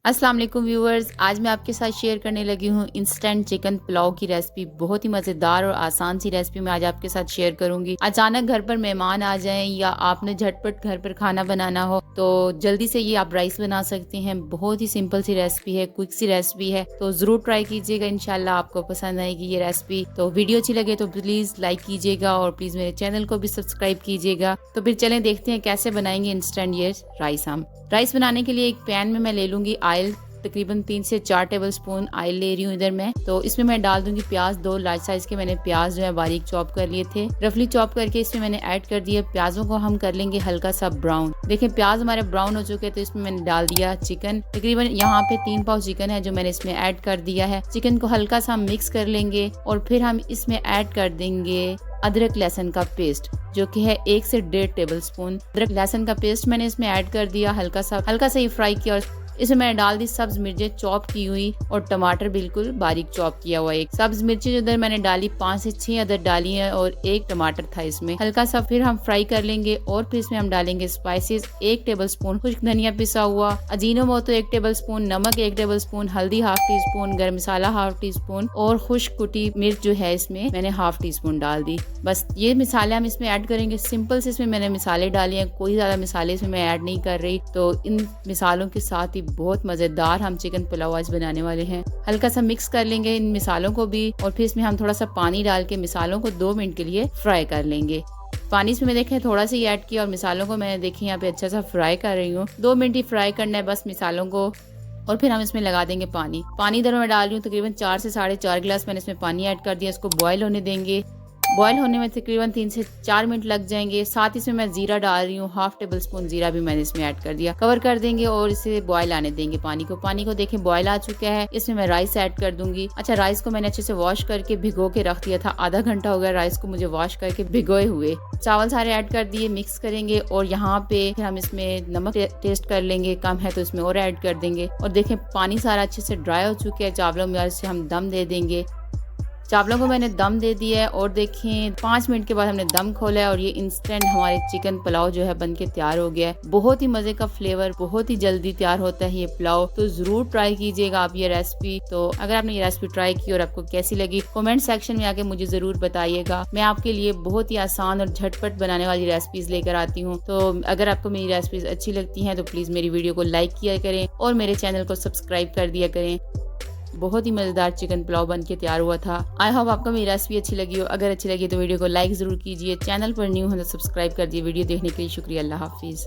अस्सलाम वालेकुम व्यूअर्स, आज मैं आपके साथ शेयर करने लगी हूँ इंस्टेंट चिकन पुलाव की रेसिपी। बहुत ही मज़ेदार और आसान सी रेसिपी मैं आज आपके साथ शेयर करूंगी। अचानक घर पर मेहमान आ जाएं या आपने झटपट घर पर खाना बनाना हो तो जल्दी से ये आप राइस बना सकते हैं। बहुत ही सिंपल सी रेसिपी है, क्विक सी रेसिपी है, तो ज़रूर ट्राई कीजिएगा। इंशाल्लाह आपको पसंद आएगी ये रेसिपी। तो वीडियो अच्छी लगे तो प्लीज़ लाइक कीजिएगा और प्लीज़ मेरे चैनल को भी सब्सक्राइब कीजिएगा। तो फिर चलें देखते हैं कैसे बनाएंगे इंस्टेंट ये राइस। हम राइस बनाने के लिए एक पैन में मैं ले लूंगी ऑयल, तकरीबन 3 से 4 टेबलस्पून ऑयल ले रही हूँ इधर मैं। तो इसमें मैं डाल दूंगी प्याज। 2 लार्ज साइज के मैंने प्याज जो है बारीक चॉप कर लिए थे, रफली चॉप करके इसमें मैंने ऐड कर दिया। प्याजों को हम कर लेंगे हल्का सा ब्राउन। देखें प्याज हमारे ब्राउन हो चुके हैं, तो इसमें मैंने डाल दिया चिकन। तकरीबन यहाँ पे 3 पाव चिकन है जो मैंने इसमें ऐड कर दिया है। चिकन को हल्का सा मिक्स कर लेंगे और फिर हम इसमें ऐड कर देंगे अदरक लहसुन का पेस्ट, जो कि है 1 से 1.5 टेबलस्पून। अदरक लहसुन का पेस्ट मैंने इसमें ऐड कर दिया, हल्का सा ही फ्राई किया। और इसमें मैंने डाल दी सब्ज मिर्चें चॉप की हुई और टमाटर बिल्कुल बारीक चॉप किया हुआ। एक सब्ज मिर्चें जो मैंने डाली 5 से 6 अदर डाली है और 1 टमाटर था इसमें। हल्का सा फिर हम फ्राई कर लेंगे और फिर इसमें हम डालेंगे स्पाइसेस। 1 टेबलस्पून खुश्क धनिया पिसा हुआ, अजीनोमोटो 1 टेबलस्पून, नमक 1 टेबलस्पून, हल्दी ½ टीस्पून, गरम मसाला ½ टीस्पून और खुश्क कुटी मिर्च जो है इसमें मैंने ½ टीस्पून डाल दी। बस ये मसाले हम इसमें ऐड करेंगे। सिंपल से इसमें मैंने मसाले डाले हैं, कोई ज्यादा मसाले इसमें मैं ऐड नहीं कर रही। तो इन मसालों के साथ ही बहुत मजेदार हम चिकन पुलाव आज बनाने वाले हैं। हल्का सा मिक्स कर लेंगे इन मसालों को भी और फिर इसमें हम थोड़ा सा पानी डाल के मसालों को 2 मिनट के लिए फ्राई कर लेंगे। पानी इसमें देखें थोड़ा सा ही ऐड किया और मसालों को मैंने देखें यहाँ पे अच्छा सा फ्राई कर रही हूँ। 2 मिनट ही फ्राई करना है बस मसालों को। और फिर हम इसमें लगा देंगे पानी। पानी इधर मैं डाल रही हूँ तकरीबन 4 से 4.5 गिलास मैंने इसमें पानी ऐड कर दिया। इसको बॉयल होने देंगे। बॉयल होने में तकरीबन 3 से 4 मिनट लग जाएंगे। साथ ही इसमें मैं जीरा डाल रही हूँ, ½ टेबलस्पून जीरा भी मैंने इसमें ऐड कर दिया। कवर कर देंगे और इसे बॉयल आने देंगे पानी को देखें बॉयल आ चुका है। इसमें मैं राइस ऐड कर दूंगी। अच्छा, राइस को मैंने अच्छे से वॉश करके भिगो के रख दिया था। आधा घंटा हो गया राइस को मुझे वॉश करके भिगोए हुए। चावल सारे ऐड कर दिए, मिक्स करेंगे और यहाँ पे फिर हम इसमें नमक टेस्ट कर लेंगे, कम है तो इसमें और ऐड कर देंगे। और देखें पानी सारा अच्छे से ड्राई हो चुका है चावलों में, और हम दम दे देंगे। चावलों को मैंने दम दे दिया है और देखें 5 मिनट के बाद हमने दम खोला है और ये इंस्टेंट हमारे चिकन पुलाव जो है बनके तैयार हो गया है। बहुत ही मजे का फ्लेवर, बहुत ही जल्दी तैयार होता है ये पुलाव। तो जरूर ट्राई कीजिएगा आप ये रेसिपी। तो अगर आपने ये रेसिपी ट्राई की और आपको कैसी लगी कमेंट सेक्शन में आके मुझे जरूर बताइएगा। मैं आपके लिए बहुत ही आसान और झटपट बनाने वाली रेसिपीज लेकर आती हूँ। तो अगर आपको मेरी रेसिपीज अच्छी लगती हैं तो प्लीज मेरी वीडियो को लाइक किया करें और मेरे चैनल को सब्सक्राइब कर दिया करें। बहुत ही मजेदार चिकन पुलाव बन के तैयार हुआ था। आई होप आपको मेरी रेसिपी अच्छी लगी हो। अगर अच्छी लगी तो वीडियो को लाइक जरूर कीजिए। चैनल पर न्यू हो तो सब्सक्राइब कर दिए। वीडियो देखने के लिए शुक्रिया। अल्लाह हाफिज।